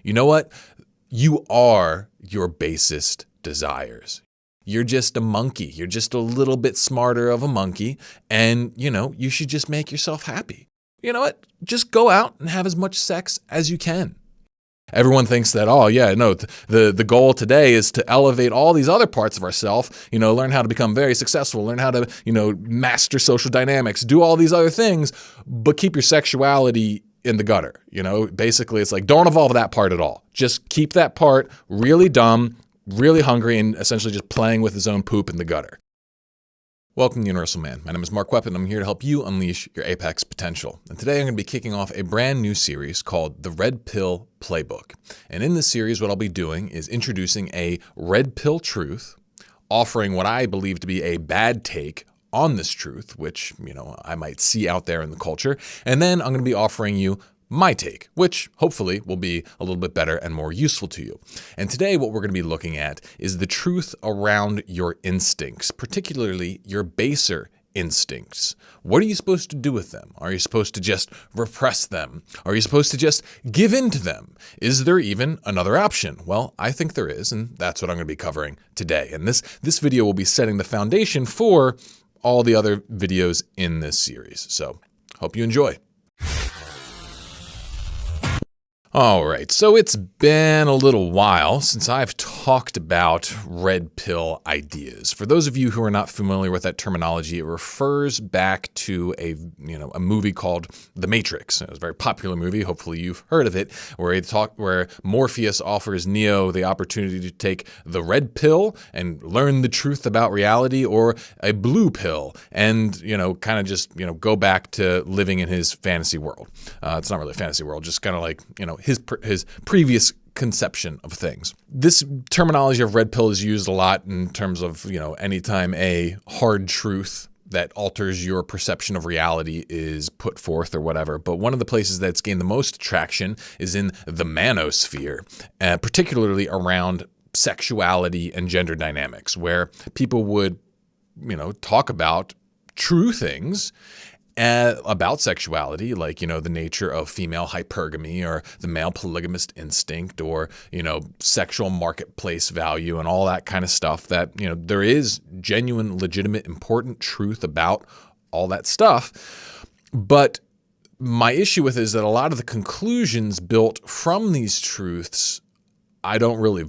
You know what? You are your basest desires. You're just a monkey. You're just a little bit smarter of a monkey. And, you should just make yourself happy. You know what? Just go out and have as much sex as you can. Everyone thinks that, the goal today is to elevate all these other parts of ourselves, learn how to become very successful, learn how to, master social dynamics, do all these other things, but keep your sexuality in the gutter. Basically it's like, don't evolve that part at all. Just keep that part really dumb, really hungry, and essentially just playing with his own poop in the gutter. Welcome to Universal Man. My name is Mark Weapon. I'm here to help you unleash your apex potential. And today I'm going to be kicking off a brand new series called the Redpill Playbook. And in this series, what I'll be doing is introducing a red pill truth, offering what I believe to be a bad take on this truth, which, I might see out there in the culture. And then I'm going to be offering you my take, which hopefully will be a little bit better and more useful to you. And today what we're going to be looking at is the truth around your instincts, particularly your baser instincts. What are you supposed to do with them? Are you supposed to just repress them? Are you supposed to just give in to them? Is there even another option? Well, I think there is, and that's what I'm going to be covering today. And this video will be setting the foundation for all the other videos in this series. So hope you enjoy. All right, so it's been a little while since I've talked about red pill ideas. For those of you who are not familiar with that terminology, it refers back to a movie called The Matrix. It was a very popular movie. Hopefully you've heard of it, where Morpheus offers Neo the opportunity to take the red pill and learn the truth about reality, or a blue pill and kind of just go back to living in his fantasy world. It's not really a fantasy world, just kind of like his previous conception of things. This terminology of red pill is used a lot in terms of, anytime a hard truth that alters your perception of reality is put forth or whatever. But one of the places that's gained the most traction is in the manosphere, particularly around sexuality and gender dynamics, where people would, talk about true things about sexuality, like, the nature of female hypergamy or the male polygamist instinct, or, sexual marketplace value and all that kind of stuff, that, there is genuine, legitimate, important truth about all that stuff. But my issue with it is that a lot of the conclusions built from these truths, I don't really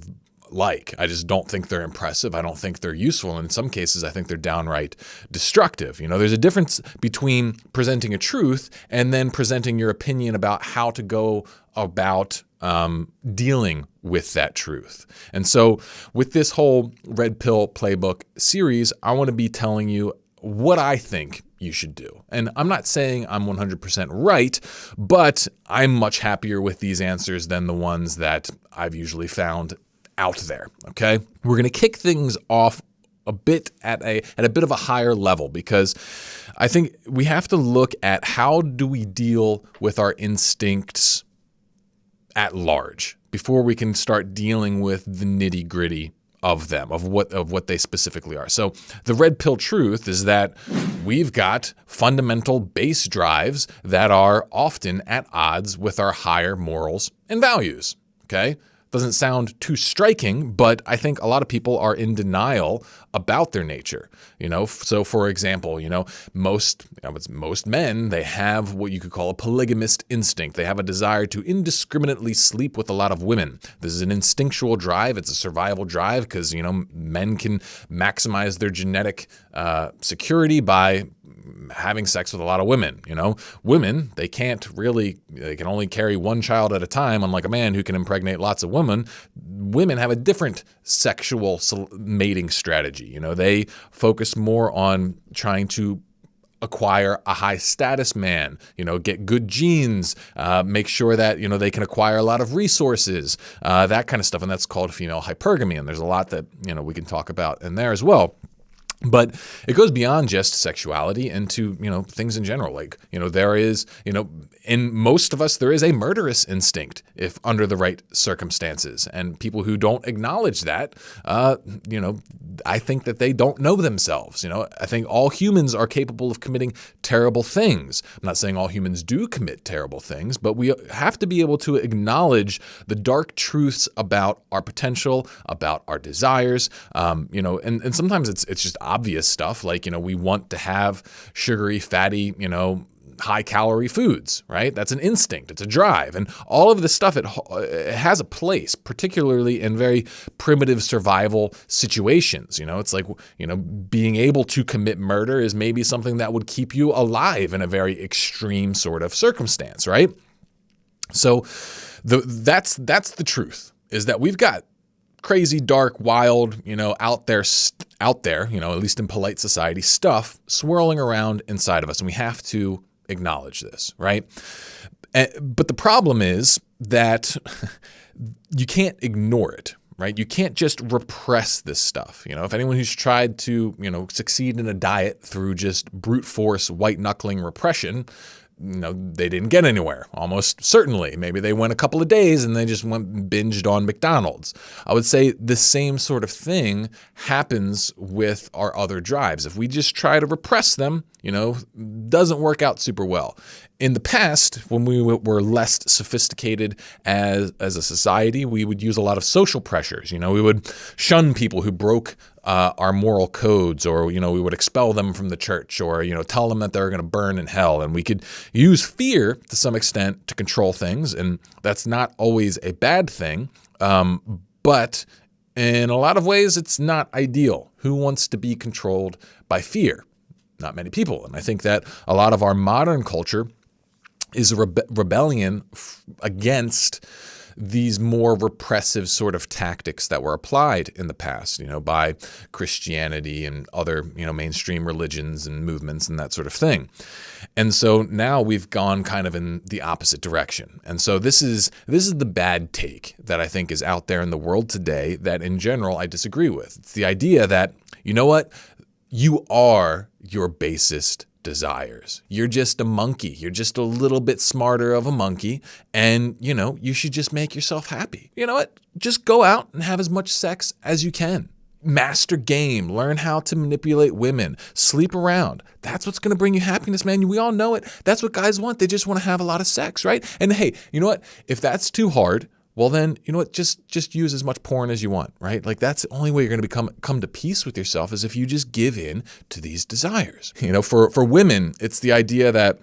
like. I just don't think they're impressive. I don't think they're useful. And in some cases, I think they're downright destructive. There's a difference between presenting a truth and then presenting your opinion about how to go about dealing with that truth. And so with this whole Red Pill Playbook series, I want to be telling you what I think you should do. And I'm not saying I'm 100% right, but I'm much happier with these answers than the ones that I've usually found out there. Okay, we're going to kick things off a bit at a bit of a higher level, because I think we have to look at how do we deal with our instincts at large before we can start dealing with the nitty-gritty of them, of what they specifically are. So the red pill truth is that we've got fundamental base drives that are often at odds with our higher morals and values. Okay? Doesn't sound too striking, but I think a lot of people are in denial about their nature. So for example, most men, they have what you could call a polygamist instinct. They have a desire to indiscriminately sleep with a lot of women. This is an instinctual drive. It's a survival drive because, men can maximize their genetic security by having sex with a lot of women. Women, they can only carry one child at a time, unlike a man who can impregnate lots of women. Women have a different sexual mating strategy. They focus more on trying to acquire a high status man, get good genes, make sure that, they can acquire a lot of resources, that kind of stuff. And that's called female hypergamy. And there's a lot that, we can talk about in there as well. But it goes beyond just sexuality into, things in general. Like, there is, in most of us, there is a murderous instinct if under the right circumstances. And people who don't acknowledge that, I think that they don't know themselves. I think all humans are capable of committing terrible things. I'm not saying all humans do commit terrible things, but we have to be able to acknowledge the dark truths about our potential, about our desires, and sometimes it's just obvious stuff like, we want to have sugary, fatty, high calorie foods, right? That's an instinct. It's a drive. And all of this stuff, it has a place, particularly in very primitive survival situations. It's like, being able to commit murder is maybe something that would keep you alive in a very extreme sort of circumstance, right? So that's the truth, is that we've got crazy, dark, wild, out there, at least in polite society, stuff swirling around inside of us. And we have to acknowledge this, right? But the problem is that you can't ignore it, right? You can't just repress this stuff. If anyone who's tried to, succeed in a diet through just brute force, white knuckling repression, they didn't get anywhere, almost certainly. Maybe they went a couple of days and they just binged on McDonald's. I would say the same sort of thing happens with our other drives. If we just try to repress them, doesn't work out super well. In the past, when we were less sophisticated as a society, we would use a lot of social pressures. We would shun people who broke our moral codes, or, we would expel them from the church, or, tell them that they're going to burn in hell. And we could use fear to some extent to control things. And that's not always a bad thing. But in a lot of ways, it's not ideal. Who wants to be controlled by fear? Not many people. And I think that a lot of our modern culture is a rebellion against these more repressive sort of tactics that were applied in the past, by Christianity and other, mainstream religions and movements and that sort of thing. And so now we've gone kind of in the opposite direction. And so this is the bad take that I think is out there in the world today that in general I disagree with. It's the idea that, you are your basest desires. You're just a monkey. You're just a little bit smarter of a monkey. And, you should just make yourself happy. You know what? Just go out and have as much sex as you can. Master game. Learn how to manipulate women. Sleep around. That's what's going to bring you happiness, man. We all know it. That's what guys want. They just want to have a lot of sex, right? And hey, you know what? If that's too hard, well then, just use as much porn as you want, right? Like that's the only way you're going to come to peace with yourself, is if you just give in to these desires. For women, it's the idea that,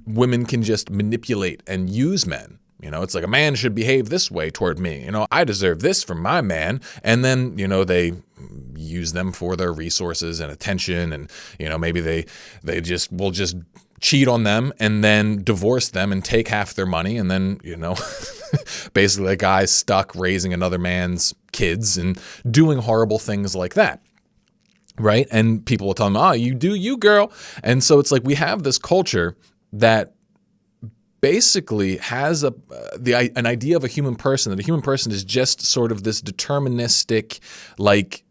women can just manipulate and use men. It's like a man should behave this way toward me. I deserve this from my man. And then, they use them for their resources and attention. And, maybe they will just cheat on them and then divorce them and take half their money. And then, basically a guy's stuck raising another man's kids and doing horrible things like that. Right. And people will tell them, you do you, girl. And so it's like we have this culture that basically has an idea of a human person, that a human person is just sort of this deterministic, like,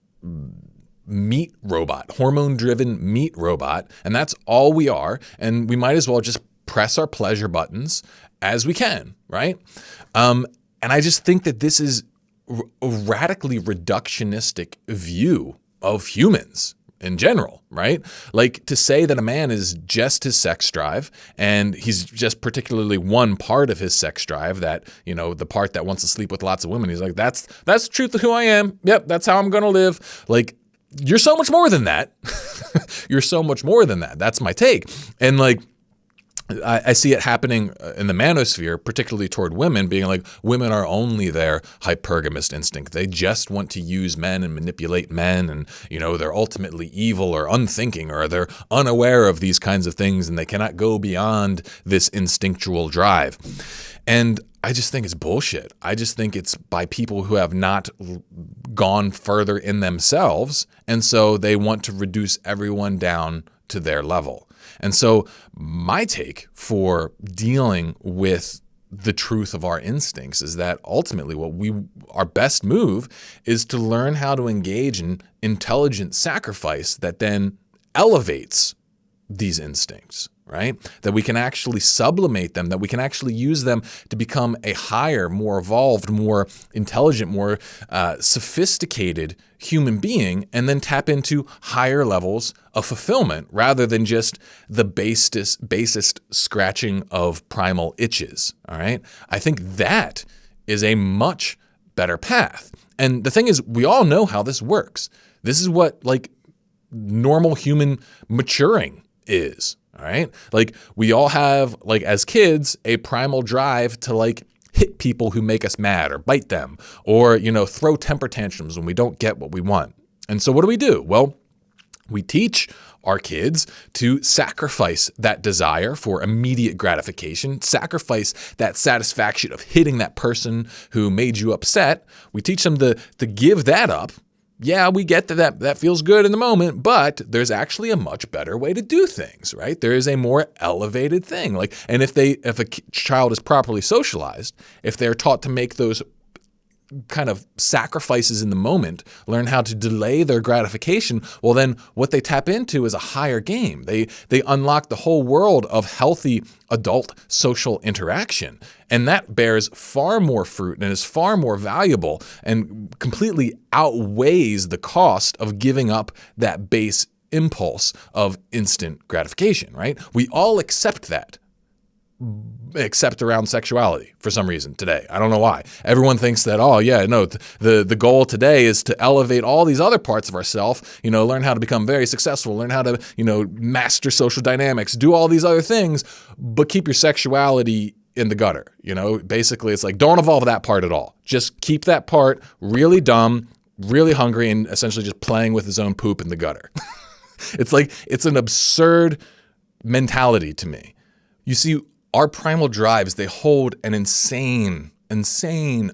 meat robot, hormone-driven meat robot, and that's all we are, and we might as well just press our pleasure buttons as we can, right? And I just think that this is a radically reductionistic view of humans in general, right? Like, to say that a man is just his sex drive, and he's just particularly one part of his sex drive, that, the part that wants to sleep with lots of women, he's like, that's the truth of who I am. Yep, that's how I'm going to live. Like, you're so much more than that. You're so much more than that. That's my take. And like, I see it happening in the manosphere, particularly toward women, being like, women are only their hypergamist instinct. They just want to use men and manipulate men, and, they're ultimately evil or unthinking, or they're unaware of these kinds of things, and they cannot go beyond this instinctual drive. And I just think it's bullshit. I just think it's by people who have not gone further in themselves, and so they want to reduce everyone down to their level. And so my take for dealing with the truth of our instincts is that ultimately our best move is to learn how to engage in intelligent sacrifice that then elevates these instincts, right? That we can actually sublimate them, that we can actually use them to become a higher, more evolved, more intelligent, more sophisticated human being, and then tap into higher levels of fulfillment rather than just the basest scratching of primal itches, all right? I think that is a much better path. And the thing is, we all know how this works. This is what like normal human maturing is, all right? Like we all have, like as kids, a primal drive to like hit people who make us mad or bite them or, you know, throw temper tantrums when we don't get what we want. And so what do? Well, we teach our kids to sacrifice that desire for immediate gratification, sacrifice that satisfaction of hitting that person who made you upset. We teach them to give that up. Yeah, we get that feels good in the moment, but there's actually a much better way to do things, right? There is a more elevated thing. Like, and if a child is properly socialized, if they're taught to make those kind of sacrifices in the moment, learn how to delay their gratification, well then what they tap into is a higher game. They unlock the whole world of healthy adult social interaction. And that bears far more fruit and is far more valuable and completely outweighs the cost of giving up that base impulse of instant gratification, right? We all accept that. Except around sexuality for some reason today. I don't know why. Everyone thinks that, oh yeah, no, the goal today is to elevate all these other parts of ourselves, you know, learn how to become very successful, learn how to, you know, master social dynamics, do all these other things, but keep your sexuality in the gutter. You know, basically it's like, don't evolve that part at all. Just keep that part really dumb, really hungry, and essentially just playing with his own poop in the gutter. It's like, it's an absurd mentality to me. You see, our primal drives, they hold an insane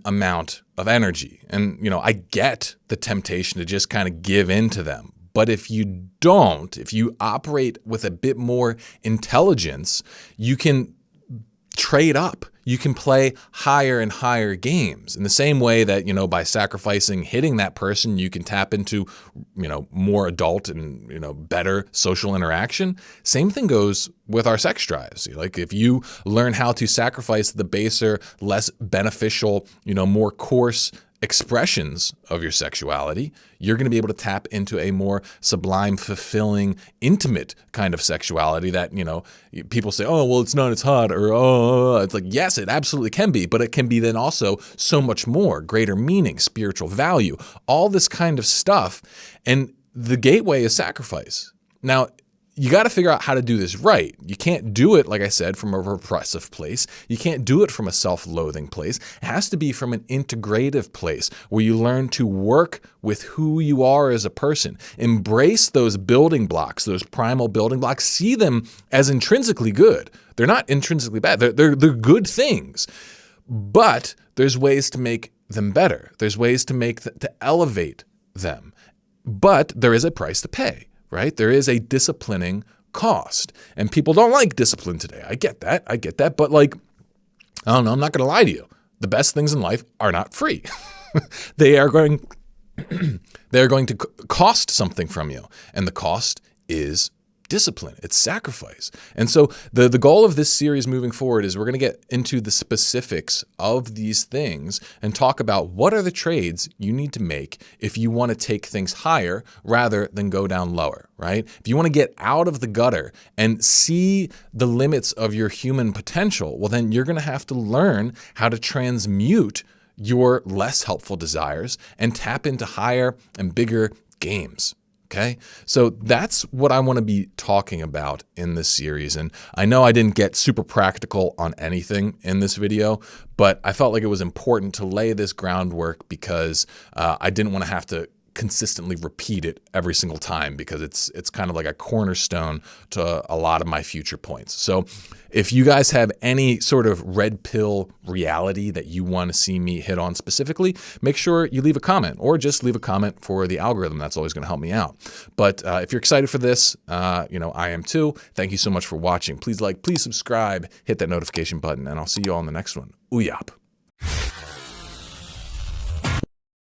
amount of energy. And, you know, I get the temptation to just kind of give in to them. But if you don't, if you operate with a bit more intelligence, you can trade up. You can play higher and higher games in the same way that, you know, by sacrificing hitting that person, you can tap into, you know, more adult and, you know, better social interaction. Same thing goes with our sex drives. Like if you learn how to sacrifice the baser, less beneficial, you know, more coarse expressions of your sexuality, you're going to be able to tap into a more sublime, fulfilling, intimate kind of sexuality that, you know, people say, oh, well, it's not as hot, or, oh, it's like, yes, it absolutely can be, but it can be then also so much more, greater meaning, spiritual value, all this kind of stuff. And the gateway is sacrifice. Now, you got to figure out how to do this right. You can't do it, like I said, from a repressive place. You can't do it from a self-loathing place. It has to be from an integrative place where you learn to work with who you are as a person. Embrace those building blocks, those primal building blocks. See them as intrinsically good. They're not intrinsically bad. They're good things. But there's ways to make them better. There's ways to elevate them. But there is a price to pay. Right? There is a disciplining cost, and people don't like discipline today. I get that. But like, I don't know, I'm not going to lie to you. The best things in life are not free. They are going to cost something from you. And the cost is discipline. It's sacrifice. And so the goal of this series moving forward is we're going to get into the specifics of these things and talk about what are the trades you need to make if you want to take things higher rather than go down lower, right? If you want to get out of the gutter and see the limits of your human potential, well, then you're going to have to learn how to transmute your less helpful desires and tap into higher and bigger games. Okay, so that's what I want to be talking about in this series. And I know I didn't get super practical on anything in this video, but I felt like it was important to lay this groundwork because I didn't want to have to consistently repeat it every single time because it's kind of like a cornerstone to a lot of my future points. So if you guys have any sort of red pill reality that you want to see me hit on specifically, make sure you leave a comment or just leave a comment for the algorithm. That's always going to help me out. But if you're excited for this, I am too. Thank you so much for watching. Please like, please subscribe, hit that notification button, and I'll see you all in the next one. Ooyap.